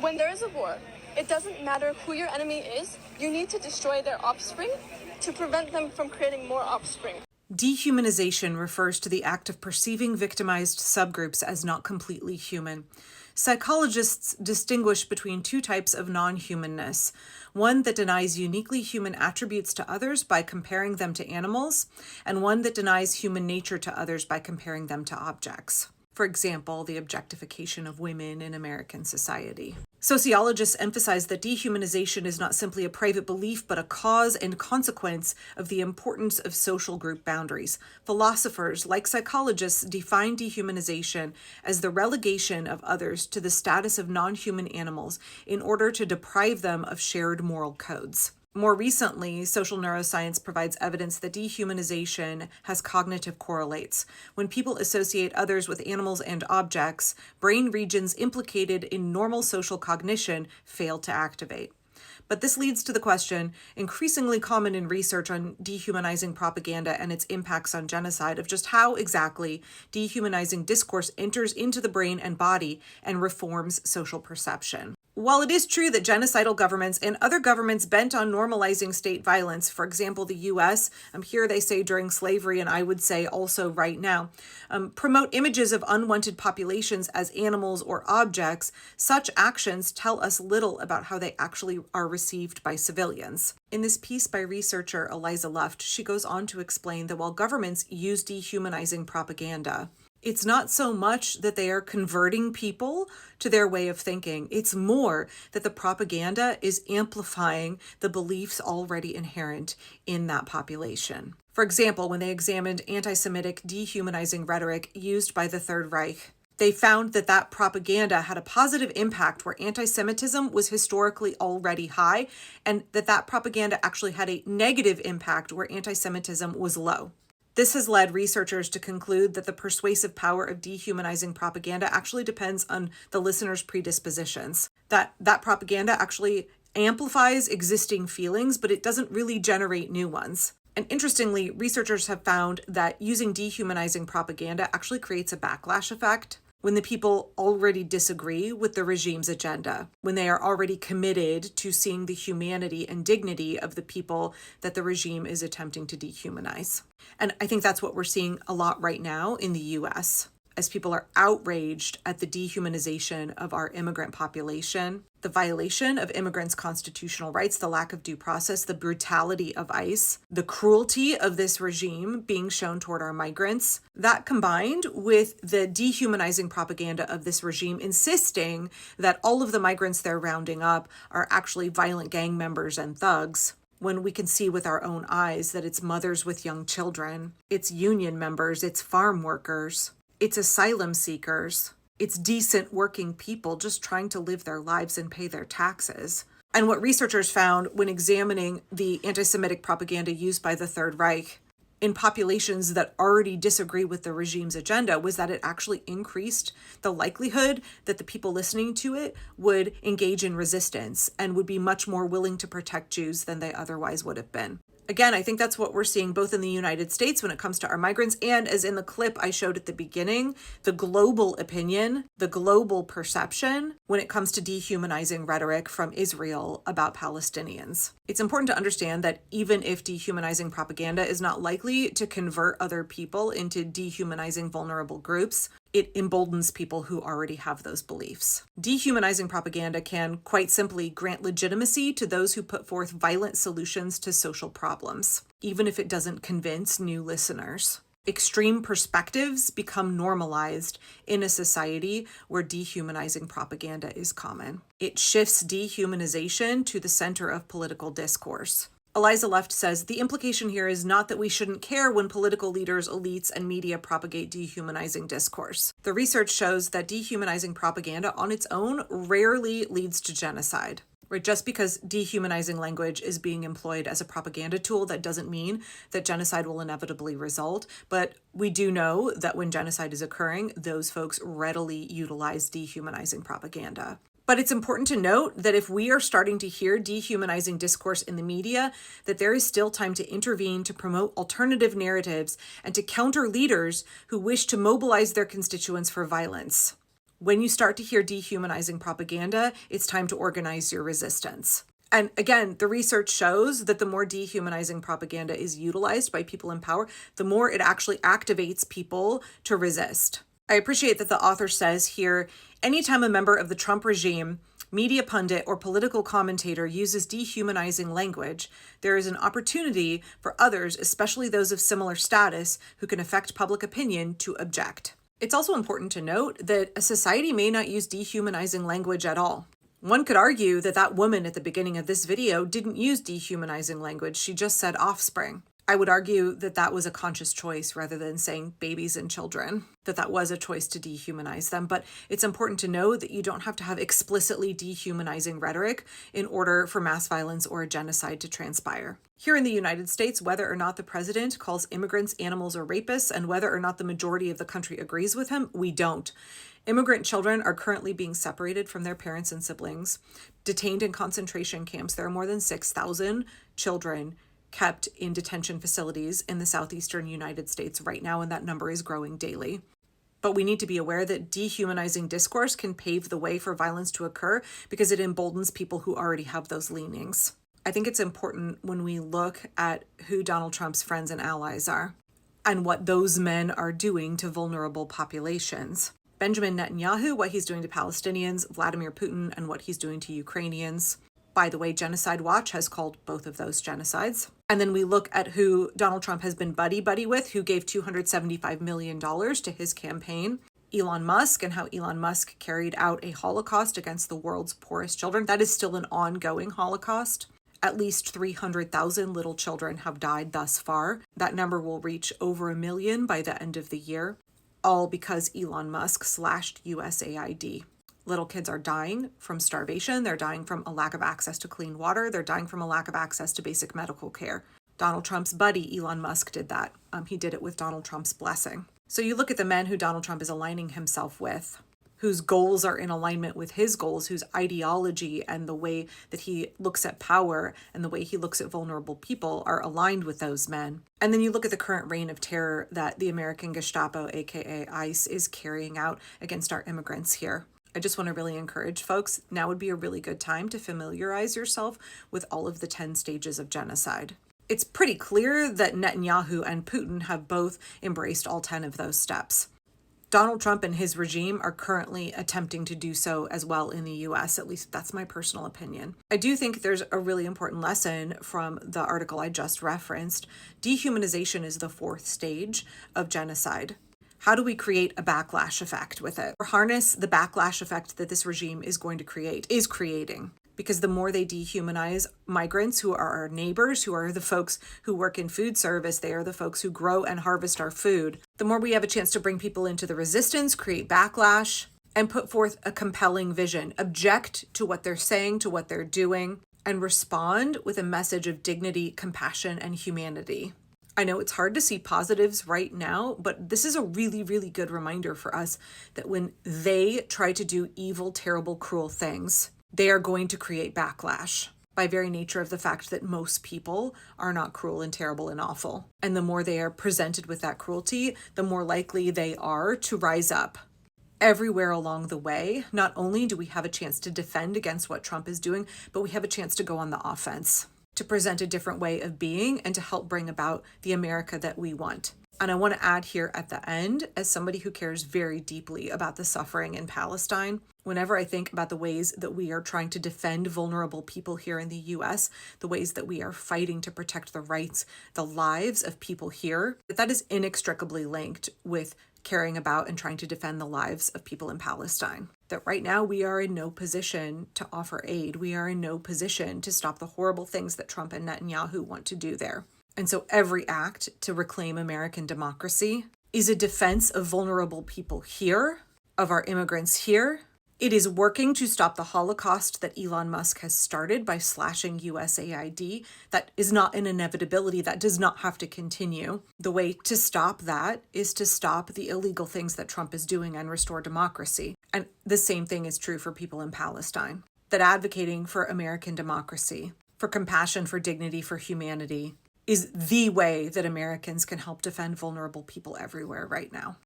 When there is a war, it doesn't matter who your enemy is, you need to destroy their offspring to prevent them from creating more offspring. Dehumanization refers to the act of perceiving victimized subgroups as not completely human. Psychologists distinguish between two types of non-humanness: one that denies uniquely human attributes to others by comparing them to animals, and one that denies human nature to others by comparing them to objects. For example, the objectification of women in American society. Sociologists emphasize that dehumanization is not simply a private belief, but a cause and consequence of the importance of social group boundaries. Philosophers, like psychologists, define dehumanization as the relegation of others to the status of non-human animals in order to deprive them of shared moral codes. More recently, social neuroscience provides evidence that dehumanization has cognitive correlates. When people associate others with animals and objects, brain regions implicated in normal social cognition fail to activate. But this leads to the question, increasingly common in research on dehumanizing propaganda and its impacts on genocide, of just how exactly dehumanizing discourse enters into the brain and body and reforms social perception. While it is true that genocidal governments and other governments bent on normalizing state violence, for example, the US, here they say during slavery, and I would say also right now, promote images of unwanted populations as animals or objects, such actions tell us little about how they actually are received by civilians. In this piece by researcher Eliza Luft, she goes on to explain that while governments use dehumanizing propaganda, it's not so much that they are converting people to their way of thinking. It's more that the propaganda is amplifying the beliefs already inherent in that population. For example, when they examined anti-Semitic dehumanizing rhetoric used by the Third Reich, they found that that propaganda had a positive impact where anti-Semitism was historically already high, and that propaganda actually had a negative impact where anti-Semitism was low. This has led researchers to conclude that the persuasive power of dehumanizing propaganda actually depends on the listener's predispositions. That propaganda actually amplifies existing feelings, but it doesn't really generate new ones. And interestingly, researchers have found that using dehumanizing propaganda actually creates a backlash effect when the people already disagree with the regime's agenda, when they are already committed to seeing the humanity and dignity of the people that the regime is attempting to dehumanize. And I think that's what we're seeing a lot right now in the US, as people are outraged at the dehumanization of our immigrant population, the violation of immigrants' constitutional rights, the lack of due process, the brutality of ICE, the cruelty of this regime being shown toward our migrants. That combined with the dehumanizing propaganda of this regime insisting that all of the migrants they're rounding up are actually violent gang members and thugs, when we can see with our own eyes that it's mothers with young children, it's union members, it's farm workers, it's asylum seekers, it's decent working people just trying to live their lives and pay their taxes. And what researchers found when examining the anti-Semitic propaganda used by the Third Reich in populations that already disagree with the regime's agenda was that it actually increased the likelihood that the people listening to it would engage in resistance and would be much more willing to protect Jews than they otherwise would have been. Again, I think that's what we're seeing both in the United States when it comes to our migrants and, as in the clip I showed at the beginning, the global opinion, the global perception when it comes to dehumanizing rhetoric from Israel about Palestinians. It's important to understand that even if dehumanizing propaganda is not likely to convert other people into dehumanizing vulnerable groups, it emboldens people who already have those beliefs. Dehumanizing propaganda can, quite simply, grant legitimacy to those who put forth violent solutions to social problems, even if it doesn't convince new listeners. Extreme perspectives become normalized in a society where dehumanizing propaganda is common. It shifts dehumanization to the center of political discourse. Eliza Luft says, the implication here is not that we shouldn't care when political leaders, elites, and media propagate dehumanizing discourse. The research shows that dehumanizing propaganda on its own rarely leads to genocide. Right? Just because dehumanizing language is being employed as a propaganda tool, that doesn't mean that genocide will inevitably result. But we do know that when genocide is occurring, those folks readily utilize dehumanizing propaganda. But it's important to note that if we are starting to hear dehumanizing discourse in the media, that there is still time to intervene, to promote alternative narratives, and to counter leaders who wish to mobilize their constituents for violence. When you start to hear dehumanizing propaganda, it's time to organize your resistance. And again, the research shows that the more dehumanizing propaganda is utilized by people in power, the more it actually activates people to resist. I appreciate that the author says here, anytime a member of the Trump regime, media pundit, or political commentator uses dehumanizing language, there is an opportunity for others, especially those of similar status, who can affect public opinion, to object. It's also important to note that a society may not use dehumanizing language at all. One could argue that that woman at the beginning of this video didn't use dehumanizing language. She just said offspring. I would argue that that was a conscious choice rather than saying babies and children, that was a choice to dehumanize them. But it's important to know that you don't have to have explicitly dehumanizing rhetoric in order for mass violence or a genocide to transpire. Here in the United States, whether or not the president calls immigrants animals or rapists, and whether or not the majority of the country agrees with him, we don't. Immigrant children are currently being separated from their parents and siblings, detained in concentration camps. There are more than 6,000 children kept in detention facilities in the southeastern United States right now, and that number is growing daily. But we need to be aware that dehumanizing discourse can pave the way for violence to occur because it emboldens people who already have those leanings. I think it's important when we look at who Donald Trump's friends and allies are and what those men are doing to vulnerable populations. Benjamin Netanyahu, what he's doing to Palestinians, Vladimir Putin, and what he's doing to Ukrainians. By the way, Genocide Watch has called both of those genocides. And then we look at who Donald Trump has been buddy-buddy with, who gave $275 million to his campaign. Elon Musk, and how Elon Musk carried out a Holocaust against the world's poorest children. That is still an ongoing Holocaust. At least 300,000 little children have died thus far. That number will reach over 1 million by the end of the year, all because Elon Musk slashed USAID. Little kids are dying from starvation. They're dying from a lack of access to clean water. They're dying from a lack of access to basic medical care. Donald Trump's buddy, Elon Musk, did that. He did it with Donald Trump's blessing. So you look at the men who Donald Trump is aligning himself with, whose goals are in alignment with his goals, whose ideology and the way that he looks at power and the way he looks at vulnerable people are aligned with those men. And then you look at the current reign of terror that the American Gestapo, aka ICE, is carrying out against our immigrants here. I just want to really encourage folks, now would be a really good time to familiarize yourself with all of the 10 stages of genocide. It's pretty clear that Netanyahu and Putin have both embraced all 10 of those steps. Donald Trump and his regime are currently attempting to do so as well in the US, at least that's my personal opinion. I do think there's a really important lesson from the article I just referenced. Dehumanization is the 4th stage of genocide. How do we create a backlash effect with it? Or harness the backlash effect that this regime is creating. Because the more they dehumanize migrants who are our neighbors, who are the folks who work in food service, they are the folks who grow and harvest our food, the more we have a chance to bring people into the resistance, create backlash, and put forth a compelling vision, object to what they're saying, to what they're doing, and respond with a message of dignity, compassion, and humanity. I know it's hard to see positives right now, but this is a really, really good reminder for us that when they try to do evil, terrible, cruel things, they are going to create backlash by very nature of the fact that most people are not cruel and terrible and awful. And the more they are presented with that cruelty, the more likely they are to rise up. Everywhere along the way, not only do we have a chance to defend against what Trump is doing, but we have a chance to go on the offense, to present a different way of being and to help bring about the America that we want. And I want to add here at the end, as somebody who cares very deeply about the suffering in Palestine, whenever I think about the ways that we are trying to defend vulnerable people here in the US, the ways that we are fighting to protect the rights, the lives of people here, that is inextricably linked with caring about and trying to defend the lives of people in Palestine. That right now we are in no position to offer aid. We are in no position to stop the horrible things that Trump and Netanyahu want to do there. And so every act to reclaim American democracy is a defense of vulnerable people here, of our immigrants here. It is working to stop the Holocaust that Elon Musk has started by slashing USAID. That is not an inevitability. That does not have to continue. The way to stop that is to stop the illegal things that Trump is doing and restore democracy. And the same thing is true for people in Palestine. That advocating for American democracy, for compassion, for dignity, for humanity, is the way that Americans can help defend vulnerable people everywhere right now.